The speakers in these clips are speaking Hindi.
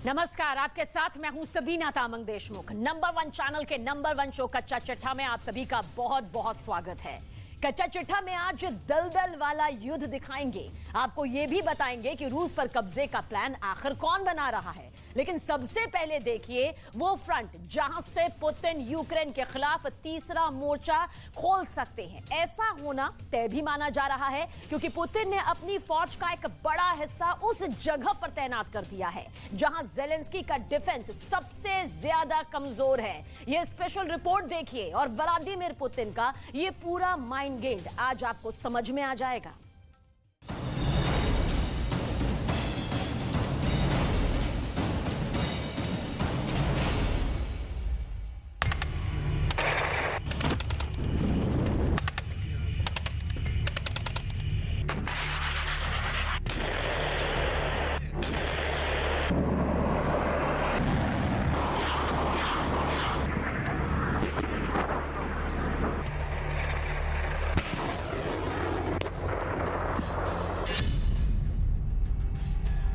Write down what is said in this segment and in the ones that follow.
नमस्कार, आपके साथ मैं हूं सबीना तामंग देशमुख। नंबर 1 चैनल के नंबर 1 शो कच्चा चिट्ठा में आप सभी का बहुत बहुत स्वागत है। कच्चा चिट्ठा में आज दलदल वाला युद्ध दिखाएंगे। आपको यह भी बताएंगे कि रूस पर कब्जे का प्लान आखिर कौन बना रहा है। लेकिन सबसे पहले देखिए वो फ्रंट जहां से पुतिन यूक्रेन के खिलाफ तीसरा मोर्चा खोल सकते हैं। ऐसा होना तय भी माना जा रहा है क्योंकि पुतिन ने अपनी फौज का एक बड़ा हिस्सा उस जगह पर तैनात कर दिया है जहां ज़ेलेंस्की का डिफेंस सबसे ज्यादा कमजोर है। यह स्पेशल रिपोर्ट देखिए और व्लादिमीर पुतिन का यह पूरा माइंड गेम आज आपको समझ में आ जाएगा।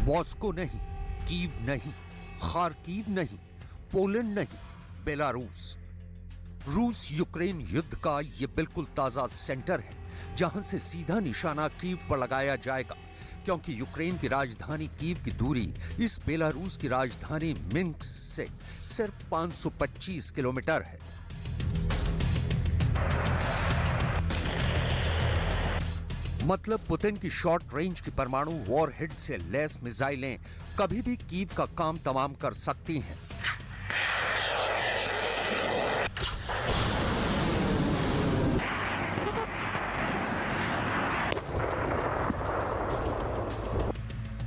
मॉस्को नहीं, कीव नहीं, खार्किव नहीं, पोलैंड नहीं, बेलारूस। रूस यूक्रेन युद्ध का यह बिल्कुल ताजा सेंटर है जहां से सीधा निशाना कीव पर लगाया जाएगा क्योंकि यूक्रेन की राजधानी कीव की दूरी इस बेलारूस की राजधानी मिन्स्क से सिर्फ 525 किलोमीटर है। मतलब पुतिन की शॉर्ट रेंज की परमाणु वॉरहेड से लैस मिसाइलें कभी भी कीव का काम तमाम कर सकती हैं।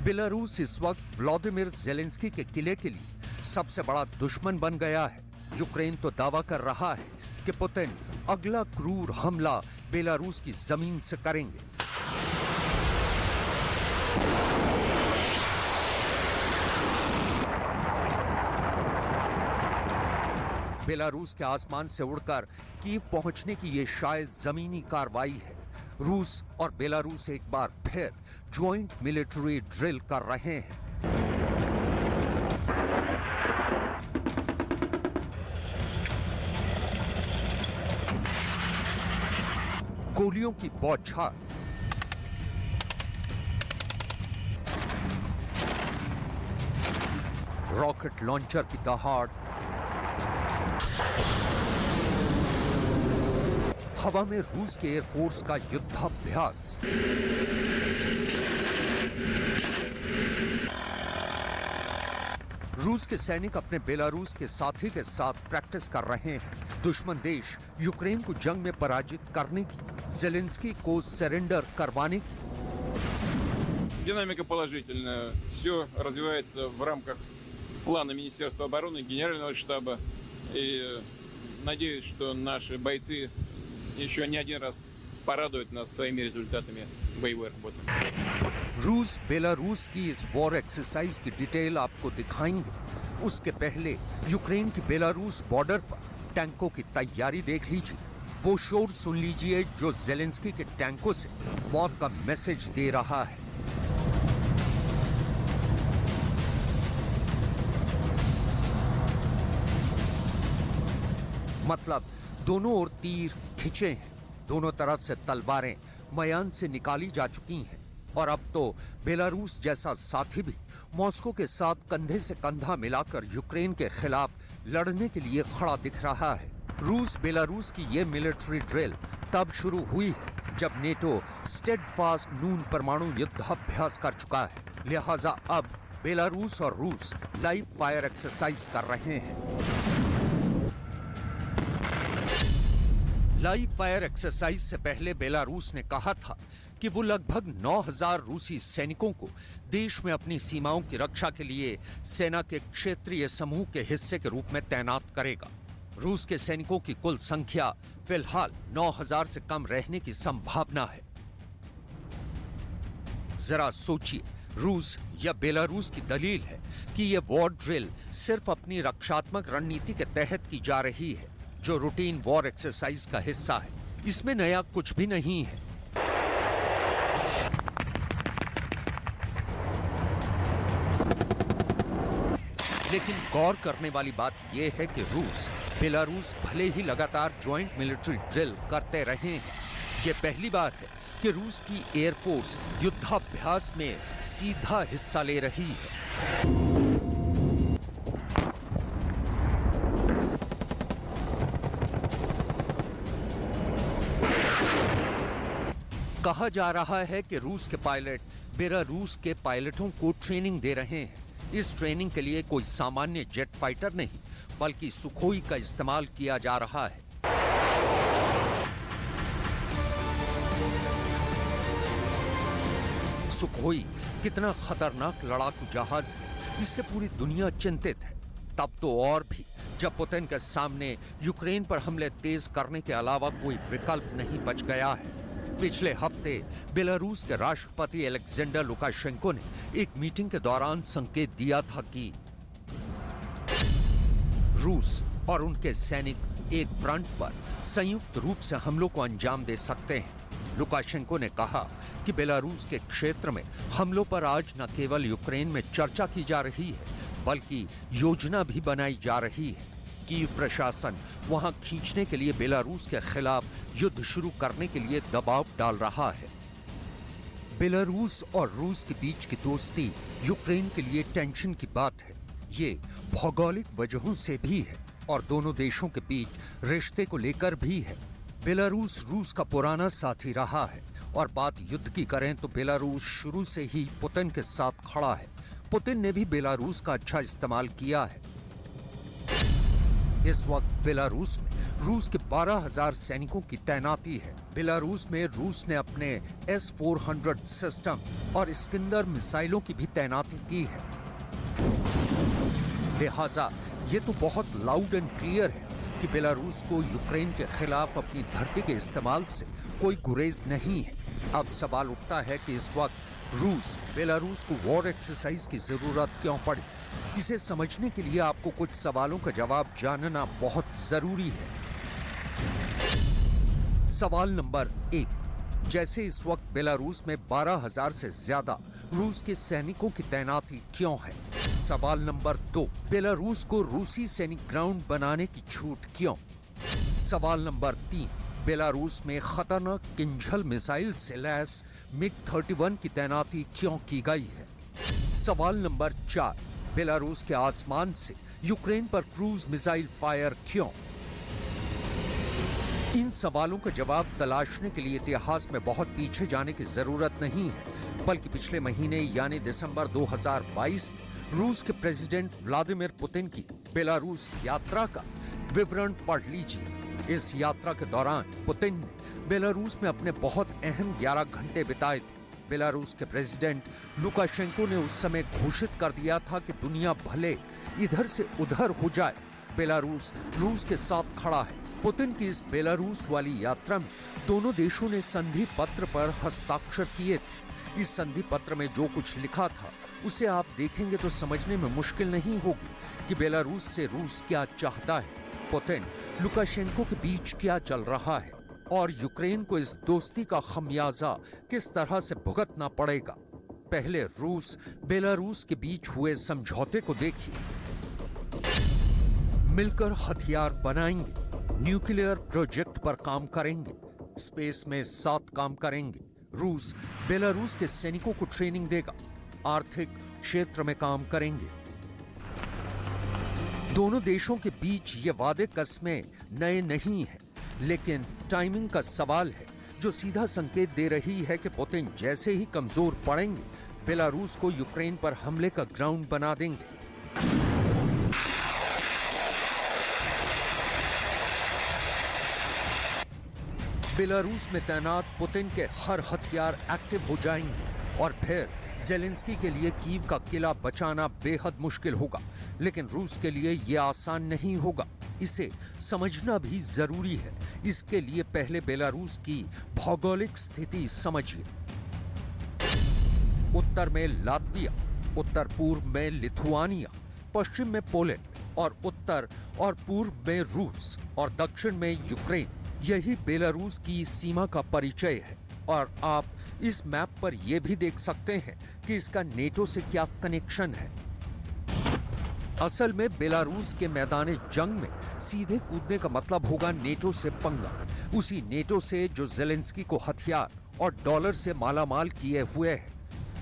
बेलारूस इस वक्त व्लादिमीर ज़ेलेंस्की के किले के लिए सबसे बड़ा दुश्मन बन गया है। यूक्रेन तो दावा कर रहा है कि पुतिन अगला क्रूर हमला बेलारूस की जमीन से करेंगे। बेलारूस के आसमान से उड़कर कीव पहुंचने की यह शायद जमीनी कार्रवाई है। रूस और बेलारूस एक बार फिर ज्वाइंट मिलिट्री ड्रिल कर रहे हैं। गोलियों की बौछार, रॉकेट लॉन्चर की दहाड़, हवा में रूस के एयरफोर्स का युद्धाभ्यास। रूस के सैनिक अपने बेलारूस के साथी के साथ प्रैक्टिस कर रहे हैं दुश्मन देश यूक्रेन को जंग में पराजित करने की, ज़ेलेंस्की को सरेंडर करवाने की। Динамика положительная. Все развивается в рамках плана Министерства обороны, Генерального штаба. И надеюсь, что наши бойцы еще не один раз порадуют нас своими результатами боевой работы. रूस बेलारूस की इस वॉर एक्सरसाइज की डिटेल आपको दिखाएंगे। उसके पहले यूक्रेन की बेलारूस बॉर्डर पर टैंकों की तैयारी देख लीजिए। वो शोर सुन लीजिए जो ज़ेलेंस्की के टैंकों से मौत का मैसेज दे रहा है। मतलब दोनों ओर तीर खिंचे हैं, दोनों तरफ से तलवारें मैदान से निकाली जा चुकी हैं और अब तो बेलारूस जैसा साथी भी मॉस्को के साथ कंधे से कंधा मिलाकर यूक्रेन के खिलाफ लड़ने के लिए खड़ा दिख रहा है। रूस बेलारूस की यह मिलिट्री ड्रिल तब शुरू हुई है जब नेटो स्टेडफास्ट नून परमाणु युद्धाभ्यास कर चुका है। लिहाजा अब बेलारूस और रूस लाइव फायर एक्सरसाइज कर रहे हैं। लाइव फायर एक्सरसाइज से पहले बेलारूस ने कहा था कि वो लगभग 9000 रूसी सैनिकों को देश में अपनी सीमाओं की रक्षा के लिए सेना के क्षेत्रीय समूह के हिस्से के रूप में तैनात करेगा। रूस के सैनिकों की कुल संख्या फिलहाल 9000 से कम रहने की संभावना है। जरा सोचिए, रूस या बेलारूस की दलील है कि यह वॉर ड्रिल सिर्फ अपनी रक्षात्मक रणनीति के तहत की जा रही है जो रूटीन वॉर एक्सरसाइज का हिस्सा है। इसमें नया कुछ भी नहीं है। लेकिन गौर करने वाली बात यह है कि रूस बेलारूस भले ही लगातार ज्वाइंट मिलिट्री ड्रिल करते रहे हैं, ये पहली बार है कि रूस की एयरफोर्स युद्धाभ्यास में सीधा हिस्सा ले रही है। कहा जा रहा है कि रूस के पायलट बेलारूस के पायलटों को ट्रेनिंग दे रहे हैं। इस ट्रेनिंग के लिए कोई सामान्य जेट फाइटर नहीं, बल्कि सुखोई का इस्तेमाल किया जा रहा है। सुखोई कितना खतरनाक लड़ाकू जहाज है, इससे पूरी दुनिया चिंतित है। तब तो और भी जब पुतिन के सामने यूक्रेन पर हमले तेज करने के अलावा कोई विकल्प नहीं बच गया है। पिछले हफ्ते बेलारूस के राष्ट्रपति अलेक्जेंडर लुकाशेंको ने एक मीटिंग के दौरान संकेत दिया था कि रूस और उनके सैनिक एक फ्रंट पर संयुक्त रूप से हमलों को अंजाम दे सकते हैं। लुकाशेंको ने कहा कि बेलारूस के क्षेत्र में हमलों पर आज न केवल यूक्रेन में चर्चा की जा रही है, बल्कि योजना भी बनाई जा रही है। कीव प्रशासन वहां खींचने के लिए बेलारूस के खिलाफ युद्ध शुरू करने के लिए दबाव डाल रहा है। बेलारूस और रूस के बीच की दोस्ती यूक्रेन के लिए टेंशन की बात है। ये भौगोलिक वजहों से भी है और दोनों देशों के बीच रिश्ते को लेकर भी है। बेलारूस रूस का पुराना साथी रहा है और बात युद्ध की करें तो बेलारूस शुरू से ही पुतिन के साथ खड़ा है। पुतिन ने भी बेलारूस का अच्छा इस्तेमाल किया है। इस वक्त बेलारूस में रूस के 12,000 सैनिकों की तैनाती है। बेलारूस में रूस ने अपने S-400 सिस्टम और इस्कंदर मिसाइलों की भी तैनाती की है। लिहाजा ये तो बहुत लाउड एंड क्लियर है कि बेलारूस को यूक्रेन के खिलाफ अपनी धरती के इस्तेमाल से कोई गुरेज नहीं है। अब सवाल उठता है कि इस वक्त रूस बेलारूस को वॉर एक्सरसाइज की जरूरत क्यों पड़ी। इसे समझने के लिए आपको कुछ सवालों का जवाब जानना बहुत जरूरी है। सवाल नंबर 1, जैसे इस वक्त बेलारूस में 12,000 से ज्यादा रूस के सैनिकों की तैनाती क्यों है? सवाल नंबर 2, बेलारूस को रूसी सैनिक ग्राउंड बनाने की छूट क्यों? सवाल नंबर 3, बेलारूस में खतरनाक किंझल मिसाइल से लैस MiG-31 की तैनाती क्यों की गई है? सवाल नंबर 4, बेलारूस के आसमान से यूक्रेन पर क्रूज मिसाइल फायर क्यों? इन सवालों का जवाब तलाशने के लिए इतिहास में बहुत पीछे जाने की जरूरत नहीं है, बल्कि पिछले महीने यानी दिसंबर 2022 में रूस के प्रेसिडेंट व्लादिमीर पुतिन की बेलारूस यात्रा का विवरण पढ़ लीजिए। इस यात्रा के दौरान पुतिन ने बेलारूस में अपने बहुत अहम 11 घंटे बिताए थे। बेलारूस के प्रेसिडेंट लुकाशेंको ने उस समय घोषित कर दिया था कि दुनिया भले इधर से उधर हो जाए, बेलारूस रूस के साथ खड़ा है। पुतिन की इस बेलारूस वाली यात्रा में दोनों देशों ने संधि पत्र पर हस्ताक्षर किए थे। इस संधि पत्र में जो कुछ लिखा था उसे आप देखेंगे तो समझने में मुश्किल नहीं होगी कि बेलारूस से रूस क्या चाहता है, पुतिन लुकाशेंको के बीच क्या चल रहा है और यूक्रेन को इस दोस्ती का खमियाजा किस तरह से भुगतना पड़ेगा। पहले रूस बेलारूस के बीच हुए समझौते को देखिए। मिलकर हथियार बनाएंगे, न्यूक्लियर प्रोजेक्ट पर काम करेंगे, स्पेस में साथ काम करेंगे। रूस बेलारूस के सैनिकों को ट्रेनिंग देगा, आर्थिक क्षेत्र में काम करेंगे। दोनों देशों के बीच ये वादे कस्में नए नहीं हैं, लेकिन टाइमिंग का सवाल है जो सीधा संकेत दे रही है कि पुतिन जैसे ही कमजोर पड़ेंगे, बेलारूस को यूक्रेन पर हमले का ग्राउंड बना देंगे। बेलारूस में तैनात पुतिन के हर हथियार एक्टिव हो जाएंगे और फिर ज़ेलेंस्की के लिए कीव का किला बचाना बेहद मुश्किल होगा, लेकिन रूस के लिए यह आसान नहीं होगा। इसे समझना भी जरूरी है। इसके लिए पहले बेलारूस की भौगोलिक स्थिति समझिए। उत्तर में लातविया, उत्तर पूर्व में लिथुआनिया, पश्चिम में पोलैंड और उत्तर और पूर्व में रूस और दक्षिण में यूक्रेन। यही बेलारूस की सीमा का परिचय है और आप इस मैप पर यह भी देख सकते हैं कि इसका नेटो से क्या कनेक्शन है। असल में बेलारूस के मैदान जंग में सीधे कूदने का मतलब होगा नेटो से पंगा। उसी नेटो से जो जेलेंस्की को हथियार और डॉलर से मालामाल किए हुए है।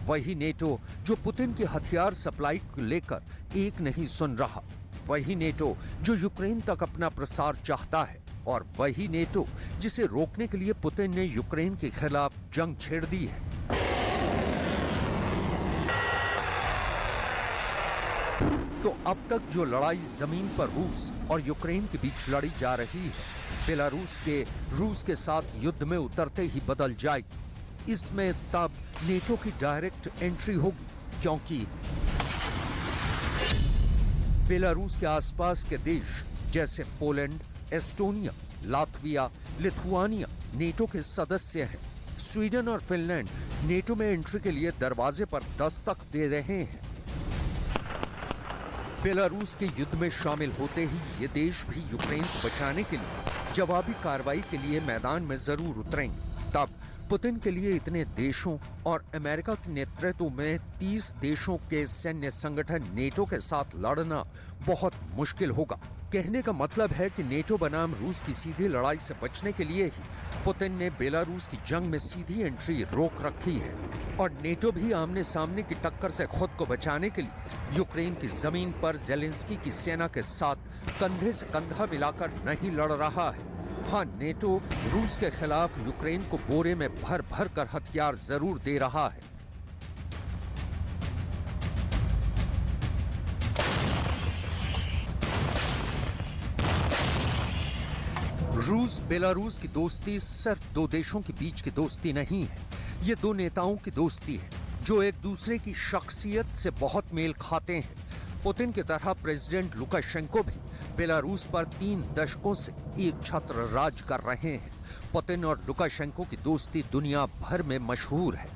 वही नेटो जो पुतिन की हथियार सप्लाई को लेकर एक नहीं सुन रहा। वही नेटो जो यूक्रेन तक अपना प्रसार चाहता है। और वही नेटो जिसे रोकने के लिए पुतिन ने यूक्रेन के खिलाफ जंग छेड़ दी है। तो अब तक जो लड़ाई जमीन पर रूस और यूक्रेन के बीच लड़ी जा रही है, बेलारूस के रूस के साथ युद्ध में उतरते ही बदल जाएगी। इसमें तब नेटो की डायरेक्ट एंट्री होगी, क्योंकि बेलारूस के आसपास के देश जैसे Poland, Estonia, Latvia, Lithuania NATO के सदस्य हैं। स्वीडन और फिनलैंड नेटो में एंट्री के लिए दरवाजे पर दस्तक दे रहे हैं। बेलारूस के युद्ध में शामिल होते ही ये देश भी यूक्रेन को बचाने के लिए जवाबी कार्रवाई के लिए मैदान में जरूर उतरेंगे। तब पुतिन के लिए इतने देशों और अमेरिका के नेतृत्व में 30 देशों के सैन्य संगठन नेटो के साथ लड़ना बहुत मुश्किल होगा। कहने का मतलब है कि नेटो बनाम रूस की सीधी लड़ाई से बचने के लिए ही पुतिन ने बेलारूस की जंग में सीधी एंट्री रोक रखी है। और नेटो भी आमने सामने की टक्कर से खुद को बचाने के लिए यूक्रेन की जमीन पर जेलेंस्की की सेना के साथ कंधे से कंधा मिलाकर नहीं लड़ रहा है। हाँ, नेटो रूस के खिलाफ यूक्रेन को बोरे में भर भर कर हथियार जरूर दे रहा है। रूस बेलारूस की दोस्ती सिर्फ दो देशों के बीच की दोस्ती नहीं है, ये दो नेताओं की दोस्ती है जो एक दूसरे की शख्सियत से बहुत मेल खाते हैं। पुतिन की तरह प्रेसिडेंट लुकाशेंको भी बेलारूस पर 3 दशकों से एक छत्र राज कर रहे हैं। पुतिन और लुकाशेंको की दोस्ती दुनिया भर में मशहूर है।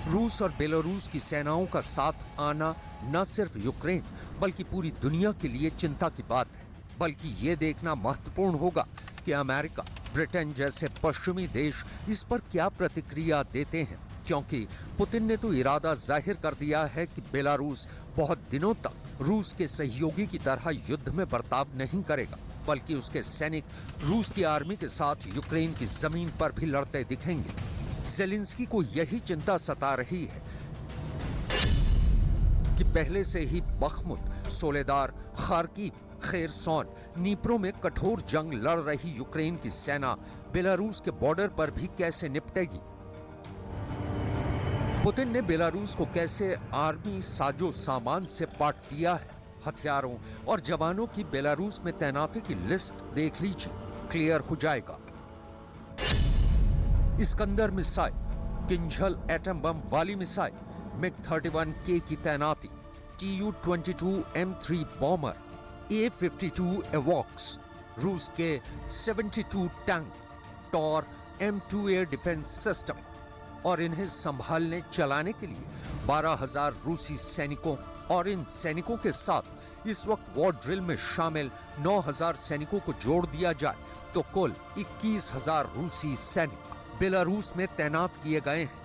रूस और बेलारूस की सेनाओं का साथ आना न सिर्फ यूक्रेन बल्कि पूरी दुनिया के लिए चिंता की बात है। बल्कि ये देखना महत्वपूर्ण होगा कि अमेरिका, ब्रिटेन जैसे पश्चिमी देश इस पर क्या प्रतिक्रिया देते हैं, क्योंकि पुतिन ने तो इरादा जाहिर कर दिया है कि बेलारूस बहुत दिनों तक रूस के सहयोगी की तरह युद्ध में बर्ताव नहीं करेगा, बल्कि उसके सैनिक रूस की आर्मी के साथ यूक्रेन की जमीन पर भी लड़ते दिखेंगे। जेलेंस्की को यही चिंता सता रही है कि पहले से ही Bakhmut, Soledar, Kharkiv, Kherson, Dnipro में कठोर जंग लड़ रही यूक्रेन की सेना बेलारूस के बॉर्डर पर भी कैसे निपटेगी। पुतिन ने बेलारूस को कैसे आर्मी साजो सामान से पाट दिया है। हथियारों और जवानों की बेलारूस में तैनाती की लिस्ट देख लीजिए, क्लियर हो जाएगा। इस्कंदर मिसाइल, किंझल एटम बम वाली मिसाइल, MiG-31K की तैनाती, Tu-22 M3 बॉमर, A-52 एवॉक्स, रूस के 72 tank, Tor M2 air defence system और इन्हें संभालने चलाने के लिए 12,000 रूसी सैनिकों और इन सैनिकों के साथ इस वक्त वॉर ड्रिल में शामिल 9,000 सैनिकों को जोड़ दिया जाए तो कुल 21,000 रूसी सैनिक बेलारूस में तैनात किए गए हैं।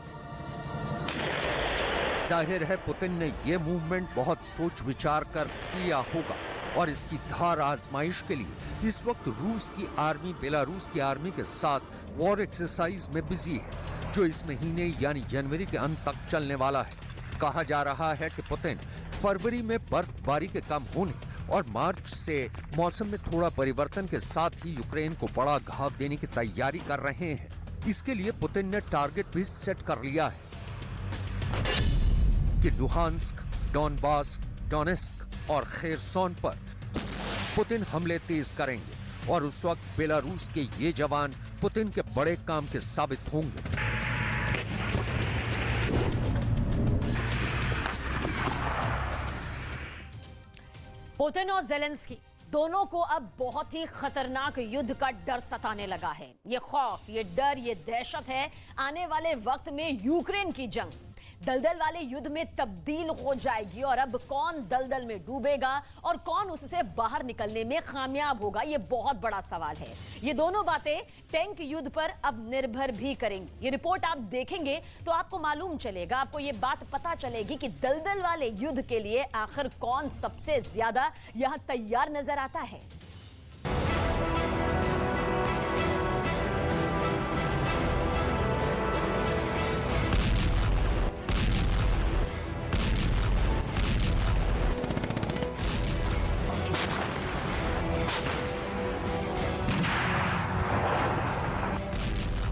जाहिर है पुतिन ने यह मूवमेंट बहुत सोच विचार कर किया होगा और इसकी धार आजमाइश के लिए इस वक्त रूस की आर्मी बेलारूस की आर्मी के साथ वॉर एक्सरसाइज में बिजी है, जो इस महीने यानी जनवरी के अंत तक चलने वाला है। कहा जा रहा है कि पुतिन फरवरी में बर्फबारी के कम होने और मार्च से मौसम में थोड़ा परिवर्तन के साथ ही यूक्रेन को बड़ा घाव देने की तैयारी कर रहे हैं। इसके लिए पुतिन ने टारगेट भी सेट कर लिया है कि लुहांस्क, डॉनबास, डोनेस्क और खेरसोन पर पुतिन हमले तेज करेंगे और उस वक्त बेलारूस के ये जवान पुतिन के बड़े काम के साबित होंगे। पुतिन और जेलेंस्की दोनों को अब बहुत ही खतरनाक युद्ध का डर सताने लगा है। ये खौफ, ये डर, ये दहशत है आने वाले वक्त में यूक्रेन की जंग। दलदल वाले युद्ध में तब्दील हो जाएगी और अब कौन दलदल में डूबेगा और कौन उससे बाहर निकलने में कामयाब होगा, ये बहुत बड़ा सवाल है। ये दोनों बातें टैंक युद्ध पर अब निर्भर भी करेंगी। ये रिपोर्ट आप देखेंगे तो आपको मालूम चलेगा, आपको ये बात पता चलेगी कि दलदल वाले युद्ध के लिए आखिर कौन सबसे ज्यादा यहां तैयार नजर आता है।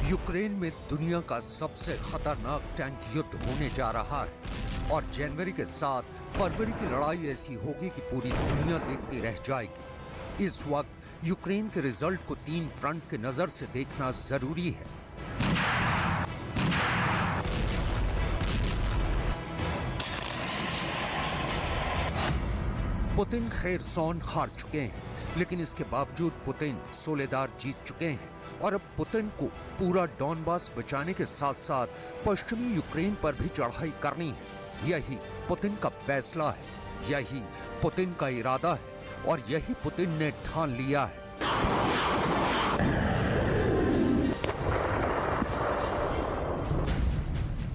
यूक्रेन में दुनिया का सबसे खतरनाक टैंक युद्ध होने जा रहा है और जनवरी के साथ फरवरी की लड़ाई ऐसी होगी कि पूरी दुनिया देखती रह जाएगी। इस वक्त यूक्रेन के रिजल्ट को 3 फ्रंट के नजर से देखना जरूरी है। पुतिन खेरसौन हार चुके हैं, लेकिन इसके बावजूद पुतिन सोलेदार जीत चुके हैं और अब पुतिन को पूरा डॉनबास बचाने के साथ साथ पश्चिमी यूक्रेन पर भी चढ़ाई करनी है। यही पुतिन का फैसला है, यही पुतिन का इरादा है और यही पुतिन ने ठान लिया है।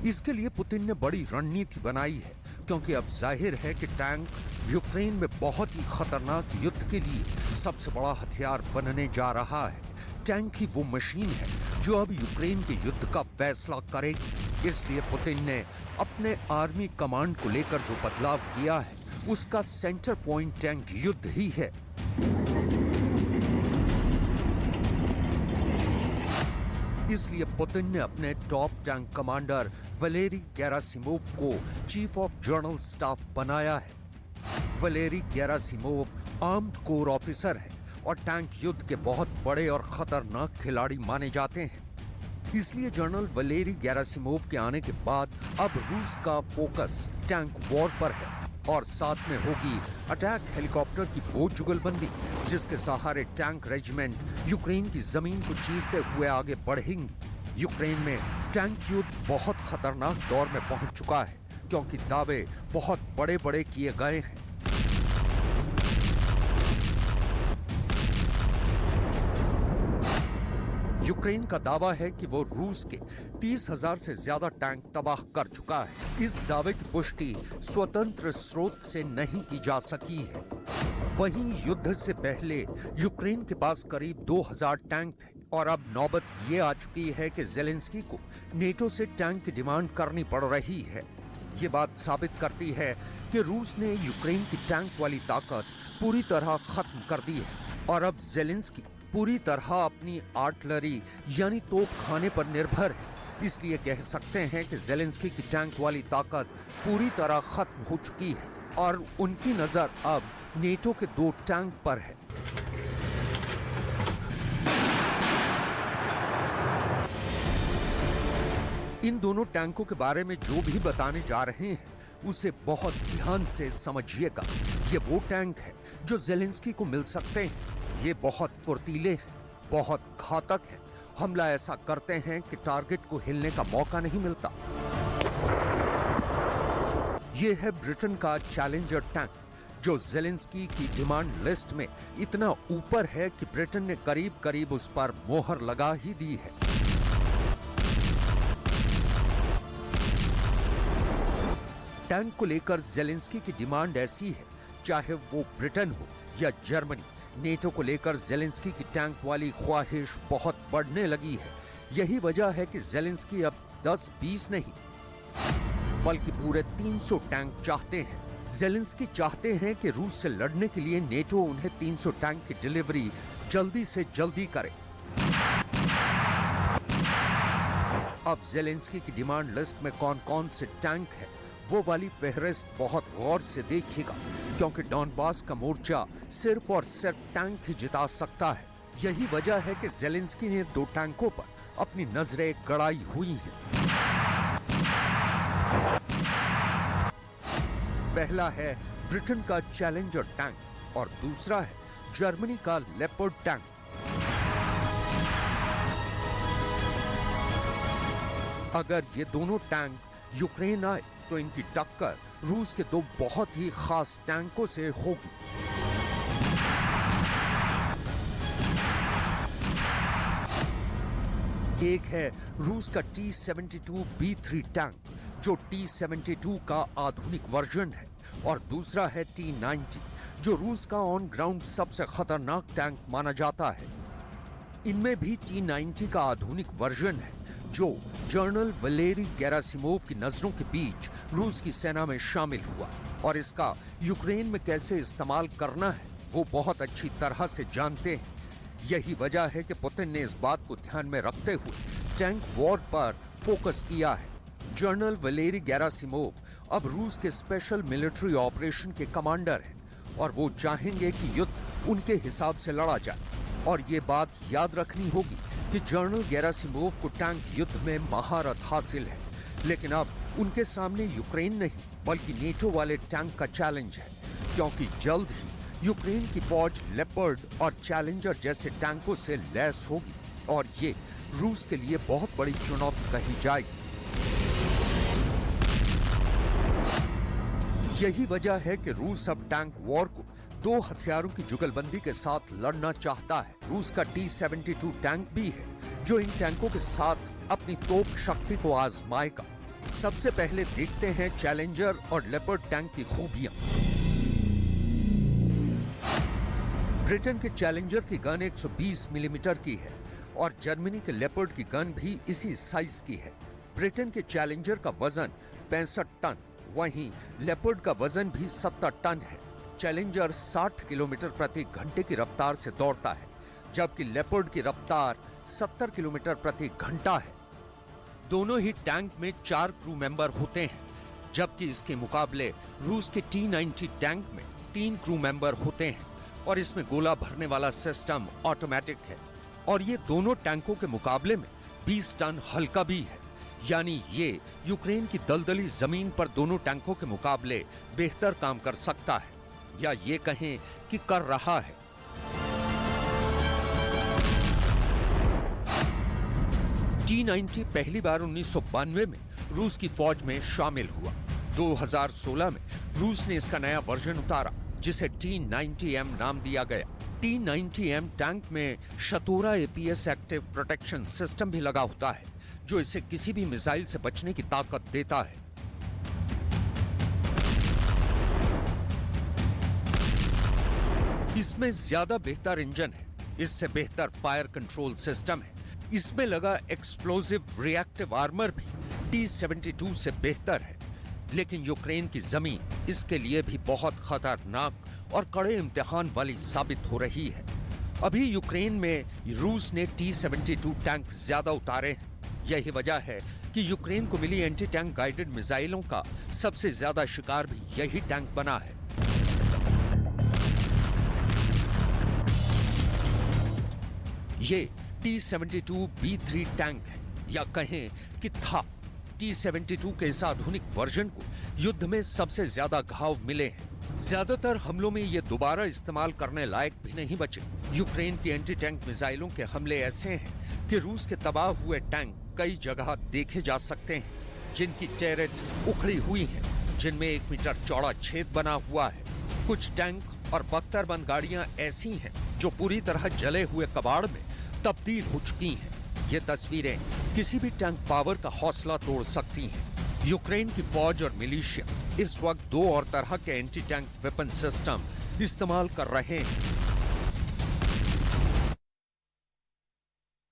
इसके लिए पुतिन ने बड़ी रणनीति बनाई है, क्योंकि अब जाहिर है कि टैंक यूक्रेन में बहुत ही खतरनाक युद्ध के लिए सबसे बड़ा हथियार बनने जा रहा है। टैंक ही वो मशीन है जो अब यूक्रेन के युद्ध का फैसला करेगी। इसलिए पुतिन ने अपने आर्मी कमांड को लेकर जो बदलाव किया है, उसका सेंटर पॉइंट टैंक युद्ध ही है। इसलिए पुतिन ने अपने top tank commander Valery Gerasimov को चीफ ऑफ जनरल स्टाफ बनाया है। Valery Gerasimov armed core officer है और टैंक युद्ध के बहुत बड़े और खतरनाक खिलाड़ी माने जाते हैं। इसलिए जनरल वलेरी गेरासिमोव के आने के बाद अब रूस का फोकस टैंक वॉर पर है और साथ में होगी अटैक हेलीकॉप्टर की वो जुगलबंदी जिसके सहारे टैंक रेजिमेंट यूक्रेन की जमीन को चीरते हुए आगे बढ़ेंगी। यूक्रेन में टैंक युद्ध बहुत खतरनाक दौर में पहुंच चुका है, क्योंकि दावे बहुत बड़े बड़े किए गए हैं। यूक्रेन का दावा है कि वो रूस के 30,000 से ज्यादा टैंक तबाह कर चुका है। इस दावे की पुष्टि स्वतंत्र स्रोत से नहीं की जा सकी है। वहीं युद्ध से पहले यूक्रेन के पास करीब 2,000 टैंक थे और अब नौबत ये आ चुकी है कि ज़ेलेंस्की को नेटो से टैंक की डिमांड करनी पड़ रही है। ये बात साबित करती है कि रूस ने यूक्रेन की टैंक वाली ताकत पूरी तरह खत्म कर दी है और अब ज़ेलेंस्की पूरी तरह अपनी आर्टिलरी यानी तोपखाने पर निर्भर है। इसलिए कह सकते हैं कि ज़ेलेंस्की की टैंक वाली ताकत पूरी तरह खत्म हो चुकी है और उनकी नजर अब नेटो के 2 टैंक पर है। इन दोनों टैंकों के बारे में जो भी बताने जा रहे हैं उसे बहुत ध्यान से समझिएगा। ये वो टैंक है जो ज़ेलेंस्की को मिल सकते हैं। ये बहुत फुर्तीले हैं, बहुत घातक हैं। हमला ऐसा करते हैं कि टारगेट को हिलने का मौका नहीं मिलता। ये है ब्रिटेन का चैलेंजर टैंक, जो ज़ेलेंस्की की डिमांड लिस्ट में इतना ऊपर है कि ब्रिटेन ने करीब करीब उस पर मोहर लगा ही दी है। टैंक को लेकर ज़ेलेंस्की की डिमांड ऐसी है, चाहे वो ब्रिटेन हो या जर्मनी, नेटो को लेकर ज़ेलेंस्की की टैंक वाली ख्वाहिश बहुत बढ़ने लगी है। यही वजह है कि ज़ेलेंस्की अब 10-20 नहीं बल्कि पूरे 300 टैंक चाहते हैं। ज़ेलेंस्की चाहते हैं कि रूस से लड़ने के लिए नेटो उन्हें 300 टैंक की डिलीवरी जल्दी से जल्दी करे। अब ज़ेलेंस्की की डिमांड लिस्ट में कौन कौन से टैंक है, वो वाली फहरिस्त बहुत गौर से देखिएगा, क्योंकि डॉनबास का मोर्चा सिर्फ और सिर्फ टैंक ही जिता सकता है। यही वजह है कि ज़ेलेंस्की ने 2 टैंकों पर अपनी नजरें गड़ाई हुई हैं। पहला है ब्रिटेन का चैलेंजर टैंक और दूसरा है जर्मनी का लेपर्ड टैंक। अगर ये दोनों टैंक यूक्रेन आए तो इनकी टक्कर रूस के दो बहुत ही खास टैंकों से होगी। एक है रूस का T-72B3 टैंक, जो T-72 का आधुनिक वर्जन है, और दूसरा है T-90, जो रूस का ऑन ग्राउंड सबसे खतरनाक टैंक माना जाता है। इनमें भी T-90 का आधुनिक वर्जन है, जो जनरल वलेरी गेरासिमोव की नजरों के बीच रूस की सेना में शामिल हुआ, और इसका यूक्रेन में कैसे इस्तेमाल करना है वो बहुत अच्छी तरह से जानते हैं। यही वजह है कि पुतिन ने इस बात को ध्यान में रखते हुए टैंक वॉर पर फोकस किया है। जनरल वलेरी गेरासिमोव अब रूस के स्पेशल मिलिट्री ऑपरेशन के कमांडर हैं, और वो चाहेंगे कि युद्ध उनके हिसाब से लड़ा जाए। और ये बात याद रखनी होगी कि जनरल गेरासिमोव को टैंक युद्ध में महारत हासिल है, लेकिन अब उनके सामने यूक्रेन नहीं बल्कि नेटो वाले टैंक का चैलेंज है, क्योंकि जल्द ही यूक्रेन की फौज लेपर्ड और चैलेंजर जैसे टैंकों से लैस होगी, और ये रूस के लिए बहुत बड़ी चुनौती कही जाएगी। यही वजह है कि रूस अब टैंक वॉर को दो हथियारों की जुगलबंदी के साथ लड़ना चाहता है। रूस का T-72 टैंक भी है, जो इन टैंकों के साथ अपनी तोप शक्ति को आजमाएगा। सबसे पहले देखते हैं चैलेंजर और लेपर्ड टैंक की खूबियां। ब्रिटेन के चैलेंजर की गन 120 मिलीमीटर की है, और जर्मनी के लेपर्ड की गन भी इसी साइज की है। ब्रिटेन के चैलेंजर का वजन 65 टन, वहीं लेपर्ड का वजन भी 70 टन है। चैलेंजर 60 किलोमीटर प्रति घंटे की रफ्तार से दौड़ता है, जबकि लेपर्ड की रफ्तार 70 किलोमीटर प्रति घंटा है। दोनों ही टैंक में 4 क्रू मेंबर होते हैं, जबकि इसके मुकाबले रूस के T-90 टैंक में 3 क्रू मेंबर होते हैं, और इसमें गोला भरने वाला सिस्टम ऑटोमेटिक है। और ये दोनों टैंकों के मुकाबले में 20 टन हल्का भी है, यानी ये यूक्रेन की दलदली जमीन पर दोनों टैंकों के मुकाबले बेहतर काम कर सकता है, या ये कहें कि कर रहा है। T-90 पहली बार 1992 में रूस की फौज में शामिल हुआ। 2016 में रूस ने इसका नया वर्जन उतारा, जिसे T-90M नाम दिया गया। T-90M टैंक में शतोरा APS एक्टिव प्रोटेक्शन सिस्टम भी लगा होता है, जो इसे किसी भी मिसाइल से बचने की ताकत देता है। इसमें ज्यादा बेहतर इंजन है, इससे बेहतर फायर कंट्रोल सिस्टम है, इसमें लगा एक्सप्लोजिव रिएक्टिव आर्मर भी T-72 से बेहतर है। लेकिन यूक्रेन की जमीन इसके लिए भी बहुत खतरनाक और कड़े इम्तिहान वाली साबित हो रही है। अभी यूक्रेन में रूस ने T-72 टैंक ज्यादा उतारे हैं। यही वजह है कि यूक्रेन को मिली एंटी टैंक गाइडेड मिसाइलों का सबसे ज्यादा शिकार भी यही टैंक बना है। ये T-72B3 टैंक है, या कहें कि था। T-72 के इस आधुनिक वर्जन को युद्ध में सबसे ज्यादा घाव मिले हैं। ज्यादातर हमलों में ये दोबारा इस्तेमाल करने लायक भी नहीं बचे। यूक्रेन की एंटी टैंक मिसाइलों के हमले ऐसे हैं कि रूस के तबाह हुए टैंक कई जगह देखे जा सकते हैं, जिनकी टैरेट उखड़ी हुई है, जिनमें 1 मीटर चौड़ा छेद बना हुआ है। कुछ टैंक और बख्तरबंद गाड़ियां ऐसी हैं जो पूरी तरह जले हुए कबाड़ में तब्दील हो चुकी हैं। ये तस्वीरें किसी भी टैंक पावर का हौसला तोड़ सकती हैं। यूक्रेन की फौज और मिलिशिया इस वक्त 2 और तरह के एंटी टैंक वेपन सिस्टम इस्तेमाल कर रहे हैं।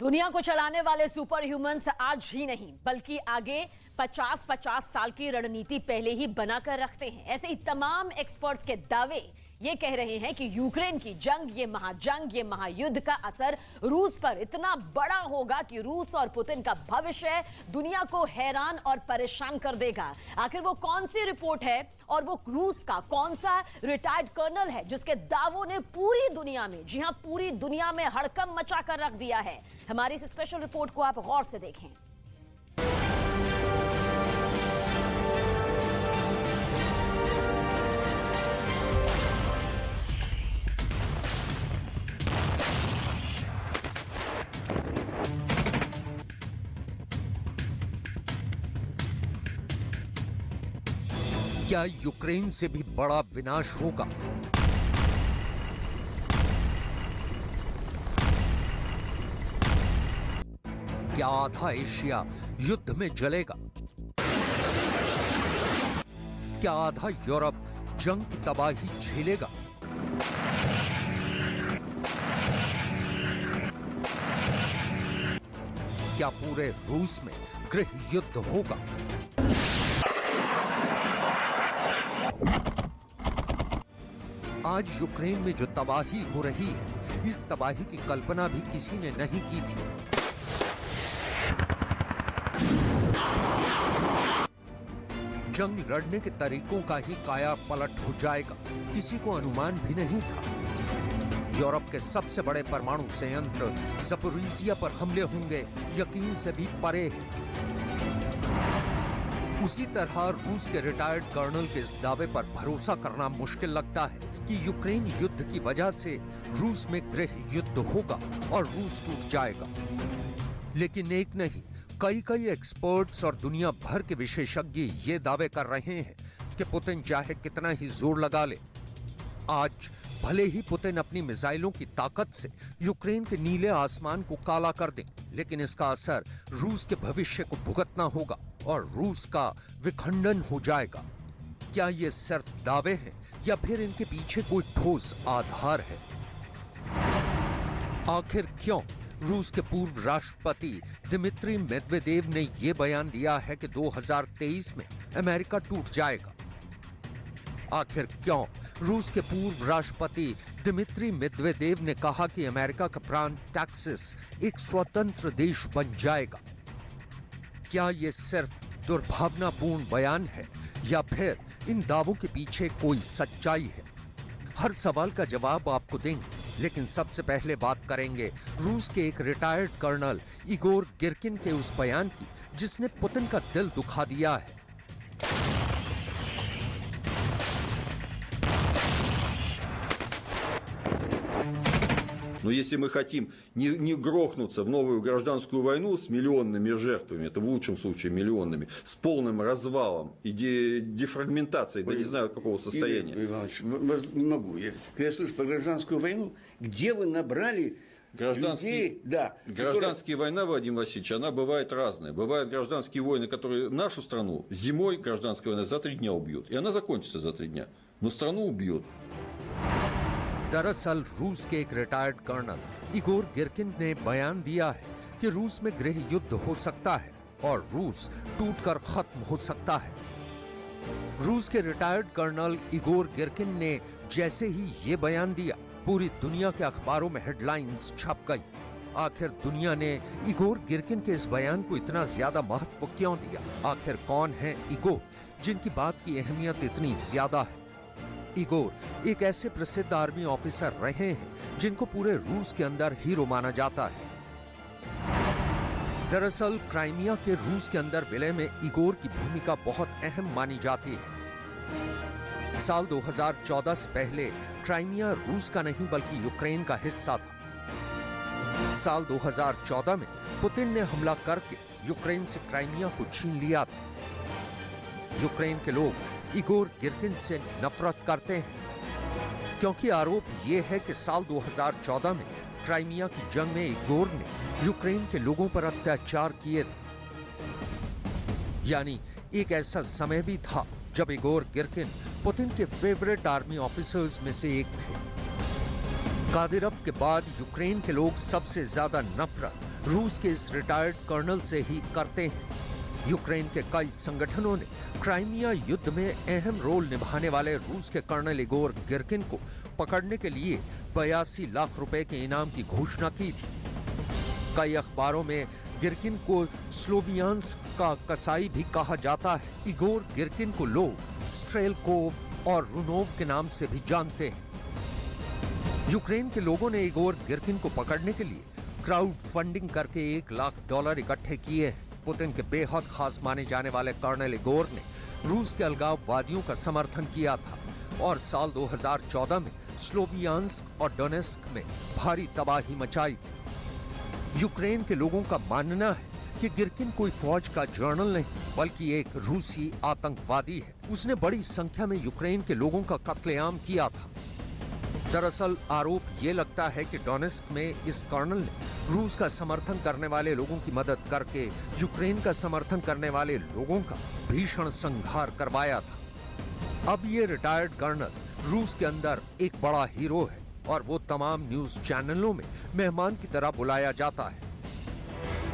दुनिया को चलाने वाले सुपर ह्यूमंस आज ही नहीं बल्कि आगे 50-50 साल की रणनीति पहले ही बनाकर रखते हैं। ऐसे ही तमाम एक्सपर्ट्स के दावे ये कह रहे हैं कि यूक्रेन की जंग, ये महायुद्ध का असर रूस पर इतना बड़ा होगा कि रूस और पुतिन का भविष्य दुनिया को हैरान और परेशान कर देगा। आखिर वो कौन सी रिपोर्ट है और वो रूस का कौन सा रिटायर्ड कर्नल है जिसके दावों ने पूरी दुनिया में, जी हां, पूरी दुनिया में हड़कंप मचा कर रख दिया है? हमारी इस स्पेशल रिपोर्ट को आप गौर से देखें। क्या यूक्रेन से भी बड़ा विनाश होगा? क्या आधा एशिया युद्ध में जलेगा? क्या आधा यूरोप जंग की तबाही झेलेगा? क्या पूरे रूस में गृह युद्ध होगा? आज यूक्रेन में जो तबाही हो रही है, इस तबाही की कल्पना भी किसी ने नहीं की थी। जंग लड़ने के तरीकों का ही काया पलट हो जाएगा, किसी को अनुमान भी नहीं था। यूरोप के सबसे बड़े परमाणु संयंत्र ज़पोरिज़िया पर हमले होंगे, यकीन से भी परे है। उसी तरह रूस के रिटायर्ड कर्नल के इस दावे पर भरोसा करना मुश्किल लगता है कि यूक्रेन युद्ध की वजह से रूस में गृह युद्ध होगा और रूस टूट जाएगा। लेकिन एक नहीं, कई एक्सपर्ट्स और दुनिया भर के विशेषज्ञ ये दावे कर रहे हैं कि पुतिन चाहे कितना ही जोर लगा ले, आज भले ही पुतिन अपनी मिसाइलों की ताकत से यूक्रेन के नीले आसमान को काला कर दें, लेकिन इसका असर रूस के भविष्य को भुगतना होगा और रूस का विखंडन हो जाएगा। क्या ये सिर्फ दावे हैं या फिर इनके पीछे कोई ठोस आधार है? आखिर क्यों रूस के पूर्व राष्ट्रपति दिमित्री मेदवेदेव ने यह बयान दिया है कि 2023 में अमेरिका टूट जाएगा? आखिर क्यों रूस के पूर्व राष्ट्रपति दिमित्री मेदवेदेव ने कहा कि अमेरिका का प्रांत टेक्सास एक स्वतंत्र देश बन जाएगा? क्या यह सिर्फ दुर्भावनापूर्ण बयान है या फिर इन दावों के पीछे कोई सच्चाई है? हर सवाल का जवाब आपको देंगे, लेकिन सबसे पहले बात करेंगे रूस के एक रिटायर्ड कर्नल इगोर गिरकिन के उस बयान की जिसने पुतिन का दिल दुखा दिया है। Но если мы хотим не грохнуться в новую гражданскую войну с миллионными жертвами, это в лучшем случае миллионными, с полным развалом и дефрагментацией, да не знаю какого состояния. Игорь Иванович, не могу. Когда я слышу про гражданскую войну, где вы набрали людей? Да, Гражданская война, Владимир Васильевич, она бывает разная. Бывают гражданские войны, которые нашу страну зимой гражданская война за 3 дня убьет. И она закончится за 3 дня. Но страну убьет. दरअसल रूस के एक रिटायर्ड कर्नल इगोर गिरकिन ने बयान दिया है कि रूस में गृह युद्ध हो सकता है और रूस टूटकर खत्म हो सकता है। रूस के रिटायर्ड कर्नल इगोर गिरकिन ने जैसे ही ये बयान दिया, पूरी दुनिया के अखबारों में हेडलाइंस छप गई। आखिर दुनिया ने इगोर गिरकिन के इस बयान को इतना ज्यादा महत्व क्यों दिया? आखिर कौन है इगोर जिनकी बात की अहमियत इतनी ज्यादा है? इगोर एक ऐसे प्रसिद्ध आर्मी ऑफिसर रहे हैं जिनको पूरे रूस के अंदर हीरो माना जाता है। दरअसल क्राइमिया के रूस के अंदर विलय में इगोर की भूमिका बहुत अहम मानी जाती है। साल 2014 से पहले क्राइमिया रूस का नहीं बल्कि यूक्रेन का हिस्सा था। साल 2014 में पुतिन ने हमला करके यूक्रेन से क्राइमिया को छीन लिया था। यूक्रेन के लोग इगोर गिरकिन से नफरत करते हैं क्योंकि आरोप यह है कि साल 2014 में क्राइमिया की जंग में इगोर ने यूक्रेन के लोगों पर अत्याचार किए थे। यानी एक ऐसा समय भी था जब इगोर गिरकिन पुतिन के फेवरेट आर्मी ऑफिसर्स में से एक थे। कादिरोव के बाद यूक्रेन के लोग सबसे ज्यादा नफरत रूस के इस रिटायर्ड कर्नल से ही करते हैं। यूक्रेन के कई संगठनों ने क्राइमिया युद्ध में अहम रोल निभाने वाले रूस के कर्नल इगोर गिरकिन को पकड़ने के लिए 82 लाख रुपए के इनाम की घोषणा की थी। कई अखबारों में गिरकिन को स्लोवियांस्क का कसाई भी कहा जाता है। इगोर गिरकिन को लोग स्ट्रेलकोव और रुनोव के नाम से भी जानते हैं। यूक्रेन के लोगों ने इगोर गिरकिन को पकड़ने के लिए क्राउड फंडिंग करके $1 लाख इकट्ठे किए हैं। पुतिन के बेहद खास माने जाने वाले कर्नल इगोर ने रूस के अलगाववादियों का समर्थन किया था और साल 2014 में स्लोवियांस्क और डोनेस्क में भारी तबाही मचाई थी। यूक्रेन के लोगों का मानना है कि गिरकिन कोई फौज का जनरल नहीं बल्कि एक रूसी आतंकवादी है। उसने बड़ी संख्या में यूक्रेन के लोगों का कत्लेआम किया था। दरअसल आरोप ये लगता है कि डोनेस्क में इस कर्नल ने रूस का समर्थन करने वाले लोगों की मदद करके यूक्रेन का समर्थन करने वाले लोगों का भीषण संहार करवाया था। अब ये रिटायर्ड कर्नल रूस के अंदर एक बड़ा हीरो है और वो तमाम न्यूज चैनलों में मेहमान की तरह बुलाया जाता है।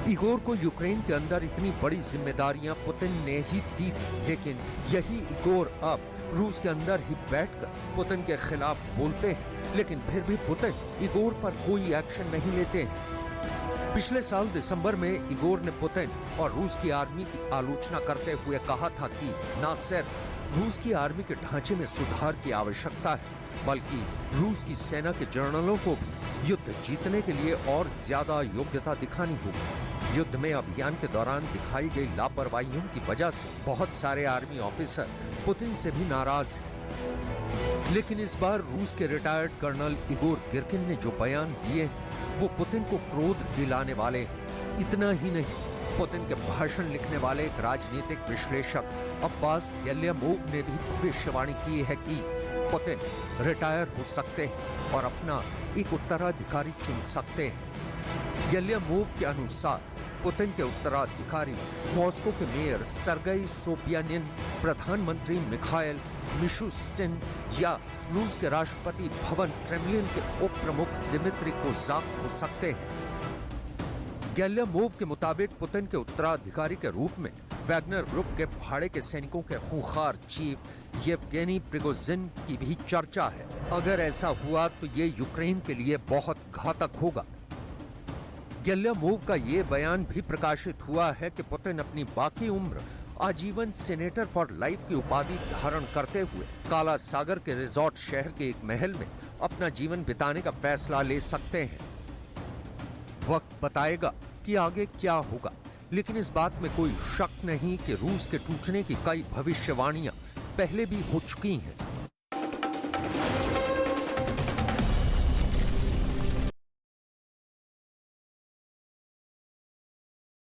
इगोर को यूक्रेन के अंदर इतनी बड़ी जिम्मेदारियां पुतिन ने ही दी थी, लेकिन यही इगोर अब रूस के अंदर ही बैठकर पुतिन के खिलाफ बोलते हैं, लेकिन फिर भी पुतिन इगोर पर कोई एक्शन नहीं लेते हैं। पिछले साल दिसंबर में इगोर ने पुतिन और रूस की आर्मी की आलोचना करते हुए कहा था कि न सिर्फ रूस की आर्मी के ढांचे में सुधार की आवश्यकता है, बल्कि रूस की सेना के जनरलों को भी युद्ध जीतने के लिए और ज्यादा योग्यता दिखानी होगी। युद्ध में अभियान के दौरान दिखाई गई लापरवाहियों की वजह से बहुत सारे आर्मी ऑफिसर पुतिन से भी नाराज हैं। लेकिन इस बार रूस के रिटायर्ड कर्नल इगोर गिरकिन ने जो बयान दिए हैं, वो पुतिन को क्रोध दिलाने वाले हैं। इतना ही नहीं, पुतिन के भाषण लिखने वाले एक राजनीतिक विश्लेषक अब्बास गैल्यामोव ने भी भविष्यवाणी की है कि पुतिन रिटायर हो सकते हैं और अपना एक उत्तराधिकारी चुन सकते हैं। गैल्यामोव के अनुसार पुतिन के उत्तराधिकारी मॉस्को के मेयर सर्गेई सोबियानिन, प्रधानमंत्री मिखाइल मिशुस्टिन या रूस के राष्ट्रपति भवन क्रेमलिन के उप प्रमुख दिमित्री कोज़ाक हो सकते हैं। गैल्यामोव के मुताबिक पुतिन के उत्तराधिकारी के रूप में वैगनर ग्रुप के भाड़े के सैनिकों के खूंखार चीफ येवगेनी प्रिगोजिन की भी चर्चा है। अगर ऐसा हुआ तो ये यूक्रेन के लिए बहुत घातक होगा। गैल्यामोव का ये बयान भी प्रकाशित हुआ है कि पुतिन अपनी बाकी उम्र आजीवन सेनेटर फॉर लाइफ की उपाधि धारण करते हुए काला सागर के रिजॉर्ट शहर के एक महल में अपना जीवन बिताने का फैसला ले सकते हैं। वक्त बताएगा कि आगे क्या होगा, लेकिन इस बात में कोई शक नहीं कि रूस के टूटने की कई भविष्यवाणियां पहले भी हो चुकी हैं।